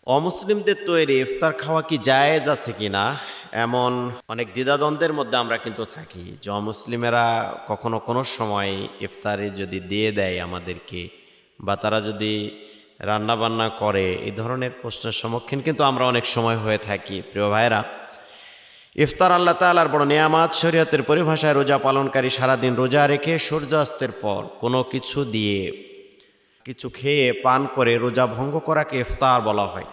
অমুসলিমদের তৈরি ইফতার খাওয়া কি জায়েজ আছে কিনা, এমন অনেক দ্বিধাদ্বন্দ্বের মধ্যে আমরা কিন্তু থাকি যে অমুসলিমেরা কখনো কোনো সময় ইফতারি যদি দিয়ে দেয় আমাদেরকে, বা তারা যদি রান্না বান্না করে, এই ধরনের প্রশ্নের সম্মুখীন কিন্তু আমরা অনেক সময় হয়ে থাকি। প্রিয় ভাইরা, ইফতার আল্লাহ তাআলার বড় নেয়ামত। শরীয়তের পরিভাষায় রোজা পালনকারী সারাদিন রোজা রেখে সূর্যাস্তের পর কোনো কিছু দিয়ে, কিছু খেয়ে পান করে রোজা ভঙ্গ করাকে ইফতার বলা হয়।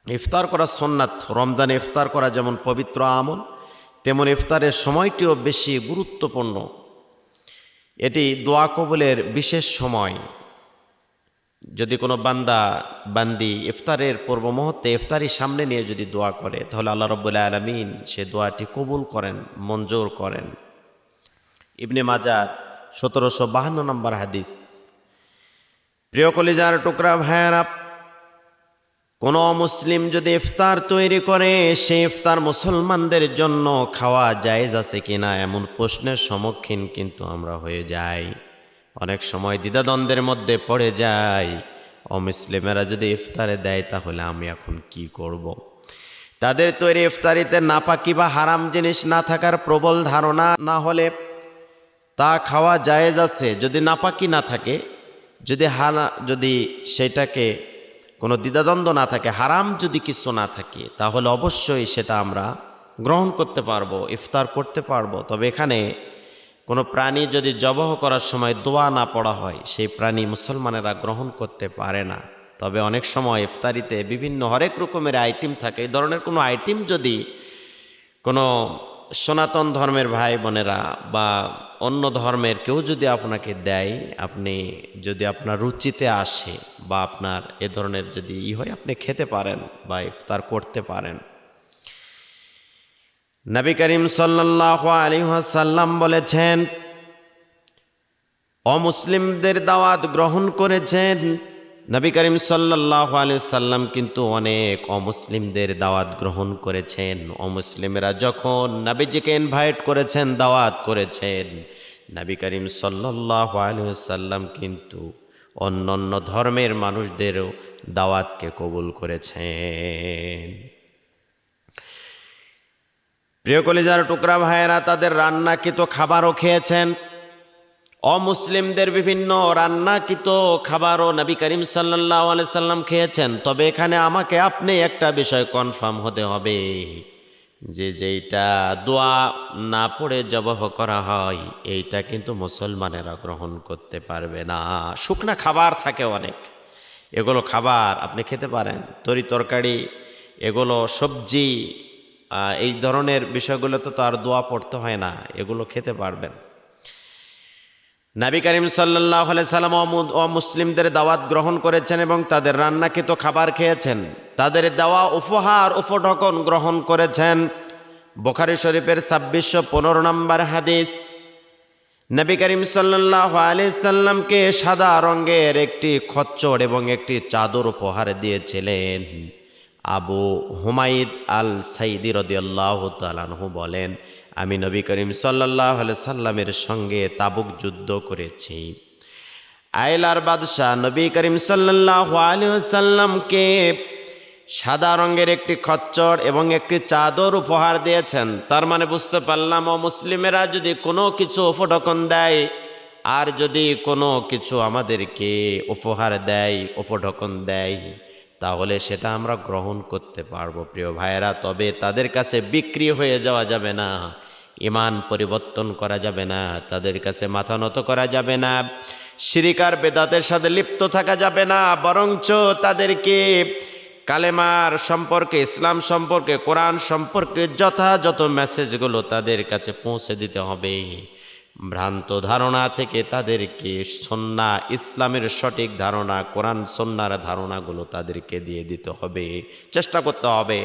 ইফতার করা সুন্নাত। রমজানে ইফতার করা যেমন পবিত্র আমল, তেমন ইফতারের সময়টিও বেশি গুরুত্বপূর্ণ। এটি দোয়া কবুলের বিশেষ সময়। যদি কোনো বান্দি ইফতারের পূর্ব মুহূর্তে ইফতারি সামনে নিয়ে যদি দোয়া করে, তাহলে আল্লাহ রাব্বুল আলামিন সে দোয়াটি কবুল করেন, মঞ্জুর করেন। ইবনে মাজার 1752 নম্বর হাদিস। প্রিয় কলিজার টুকরা ভাইয়ারা, কোনো মুসলিম যদি ইফতার তৈরি করে, সেই ইফতার মুসলমানদের জন্য খাওয়া জায়েজ আছে কিনা, এমন প্রশ্নের সম্মুখীন কিন্তু আমরা হয়ে যাই। অনেক সময় দ্বিধাদ্বন্দ্বের মধ্যে পড়ে যাই, অমুসলিমেরা যদি ইফতারে দেয় তাহলে আমি এখন কি করব। তাদের তৈরি ইফতারিতে নাপাকি বা হারাম জিনিস না থাকার প্রবল ধারণা না হলে তা খাওয়া জায়েজ আছে। যদি নাপাকি না থাকে, যদি সেটাকে কোনো দ্বিধাদ্বন্দ্ব না থাকে, হারাম যদি কিছু না থাকে, তাহলে অবশ্যই সেটা আমরা গ্রহণ করতে পারবো, ইফতার করতে পারবো। তবে এখানে কোনো প্রাণী যদি জবাহ করার সময় দোয়া না পড়া হয়, সেই প্রাণী মুসলমানেরা গ্রহণ করতে পারে না। তবে অনেক সময় ইফতারিতে বিভিন্ন হরেক রকমের আইটেম থাকে। এই ধরনের কোনো আইটেম যদি কোনো সনাতন ধর্মের ভাই বোনেরা বা অন্য ধর্মের কেউ যদি আপনাকে দেয়, আপনি যদি আপনার রুচিতে আসে বা আপনার এ ধরনের যদি হয়, আপনি খেতে পারেন বা ইফতার করতে পারেন। নবী করিম সাল্লাল্লাহু আলাইহি ওয়াসাল্লাম বলেছেন, অমুসলিমদের দাওয়াত গ্রহণ করেছেন। নবী করিম সাল্লাল্লাহু আলাইহি সাল্লাম কিন্তু অনেক অমুসলিমদের দাওয়াত গ্রহণ করেছেন। অমুসলিমরা যখন নবীজিকে ইনভাইট করেছেন, দাওয়াত করেছেন, নবী করিম সাল্লাল্লাহু আলাইহি সাল্লাম কিন্তু অন্যান্য ধর্মের মানুষদেরও দাওয়াতকে কবুল করেছেন। প্রিয় কলিজার টুকরা ভাইয়েরা, তাদের রান্নাকৃত খাবারও খেয়েছেন। অমুসলিমদের বিভিন্ন রান্নাকৃত খাবারও নবী করিম সাল্লাল্লাহু আলাইহি সাল্লাম খেয়েছেন। তবে এখানে আমাকে আপনি একটা বিষয় কনফার্ম হতে হবে, যেইটা দোয়া না পড়ে জবাহ করা হয়, এইটা কিন্তু মুসলমানেরা গ্রহণ করতে পারবে না। শুকনা খাবার থাকে অনেক, এগুলো খাবার আপনি খেতে পারেন। তরি তরকারি, এগুলো সবজি, এই ধরনের বিষয়গুলোতে তো আর দোয়া পড়তে হয় না, এগুলো খেতে পারবেন। নবী করিম সাল্লাল্লাহু আলাইহি সাল্লাম মুসলিমদের দাওয়াত গ্রহণ করেছেন এবং তাদের রান্নাকৃত খাবার খেয়েছেন। তাদের দেওয়া উপহার উপঢকন গ্রহণ করেছেন। বুখারী শরীফের 2615 নম্বর হাদিস। নবী করিম সাল্লাল্লাহু আলাইহি সাল্লামকে সাদা রঙের একটি খচ্চর এবং একটি চাদর উপহার দিয়েছিলেন। আবু হুমাইদ আল সাইদি রাদিয়াল্লাহু তাআলা আনহু বলেন, আমি নবী করিম সাল্লাল্লাহু আলাইহি সাল্লামের সঙ্গে তাবুক যুদ্ধ করেছি। আইলার বাদশাহ নবী করিম সাল্লাল্লাহু আলাইহি সাল্লামকে সাদা রঙের একটি খচ্চর এবং একটি চাদর উপহার দিয়েছেন। তার মানে বুঝতে পারলাম, মুসলিমেরা যদি কোনো কিছু উপঢকন দেয়, আর যদি কোনো কিছু আমাদেরকে উপহার দেয়, উপঢকন দেয়, তাহলে সেটা আমরা গ্রহণ করতে পারবো। প্রিয় ভাইয়েরা, তবে তাদের কাছে বিক্রি হয়ে যাওয়া যাবে না, ঈমান পরিবর্তন করা যাবে না, তাদের কাছে মাথা নত করা যাবে না, শিরক আর বেদাতের সাথে লিপ্ত থাকা যাবে না। বরঞ্চ তাদেরকে কালেমার সম্পর্কে, ইসলাম সম্পর্কে, কোরআন সম্পর্কে যথাযথ মেসেজগুলো তাদের কাছে পৌঁছে দিতে হবে। ভ্রান্ত ধারণা থেকে তাদেরকে সুন্নাহ, ইসলামের সঠিক ধারণা, কোরআন সুন্নাহর ধারণাগুলো তাদেরকে দিয়ে দিতে হবে। চেষ্টা করতে হবে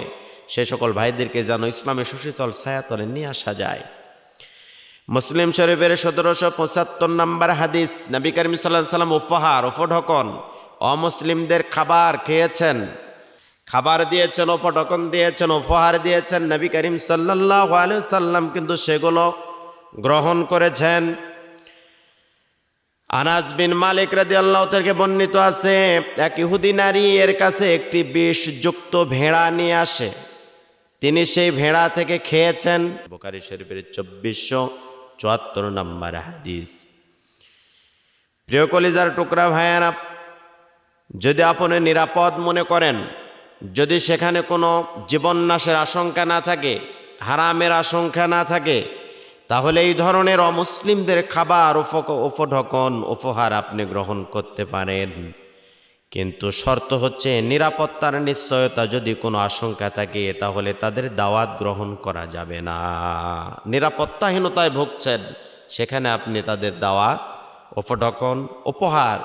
সে সকল ভাইদেরকে যেন ইসলামের সুশীতল ছায়াতলে নিয়ে আসা যায়। মুসলিম শরীফের 1775 নম্বর হাদিস। নবী করিম সাল্লাল্লাহু আলাইহি সাল্লাম উপহার উপঢকন, অমুসলিমদের খাবার খেয়েছেন, খাবার দিয়েছেন, উপঢকন দিয়েছেন, উপহার দিয়েছেন। নবী করিম সাল্লাল্লাহু আলাইহি সাল্লাম কিন্তু সেগুলো গ্রহণ করেছেন। আনাস বিন মালিক রাদিয়াল্লাহু থেকে বর্ণিত আছে, এক ইহুদি নারী এর কাছে একটি বিষযুক্ত ভেড়া নিয়ে আসে। তিনি সেই ভেড়া থেকে খেয়েছেন। বুখারী শরীফের 2474 নম্বর হাদিস। প্রিয় কলিজার টুকরা ভাইয়েরা, যদি আপনি নিরাপদ মনে করেন, যদি সেখানে কোনো জীবন নাশের আশঙ্কা না থাকে, হারামের আশঙ্কা না থাকে, তাহলে এই ধরনের অমুসলিমদের খাবার উপঢকন উপহার আপনি গ্রহণ করতে পারেন। কিন্তু শর্ত হচ্ছে নিরাপত্তার নিশ্চয়তা যদি কোনো আশঙ্কা থাকে, তাহলে তাদের দাওয়াত গ্রহণ করা যাবে না। নিরাপত্তাহীনতায় ভুগছেন, সেখানে আপনি তাদের দাওয়াত, উপঢকন, উপহার,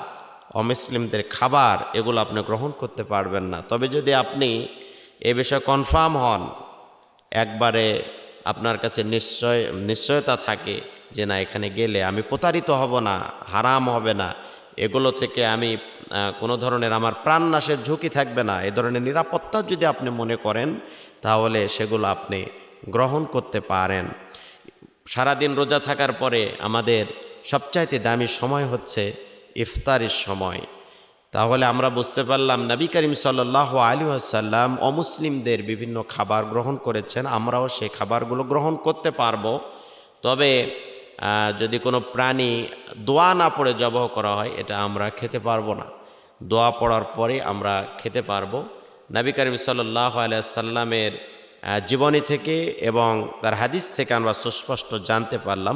অমুসলিমদের খাবার এগুলো আপনি গ্রহণ করতে পারবেন না। তবে যদি আপনি এ বিষয়ে কনফার্ম হন, একবারে আপনার কাছে নিশ্চয়তা থাকে যে না, এখানে গেলে আমি প্রতারিত হব না, হারাম হবে না, এগুলো থেকে আমি কোনো ধরনের আমার প্রাণনাশের ঝুঁকি থাকবে না, এ ধরনের নিরাপত্তা যদি আপনি মনে করেন, তাহলে সেগুলো আপনি গ্রহণ করতে পারেন। সারাদিন রোজা থাকার পরে আমাদের সবচাইতে দামি সময় হচ্ছে ইফতারের সময়। তাহলে আমরা বুঝতে পারলাম নবী করিম সাল্লাল্লাহু আলাইহি ওয়াসাল্লাম অমুসলিমদের বিভিন্ন খাবার গ্রহণ করেছেন, আমরাও সেই খাবারগুলো গ্রহণ করতে পারবো। তবে যদি কোনো প্রাণী দোয়া না পড়ে জবাহ করা হয়, এটা আমরা খেতে পারবো না। দোয়া পড়ার পরে আমরা খেতে পারবো। নবী করিম সাল্লাল্লাহু আলাইহি ওয়াসাল্লামের জীবনী থেকে এবং তার হাদিস থেকে আমরা সুস্পষ্ট জানতে পারলাম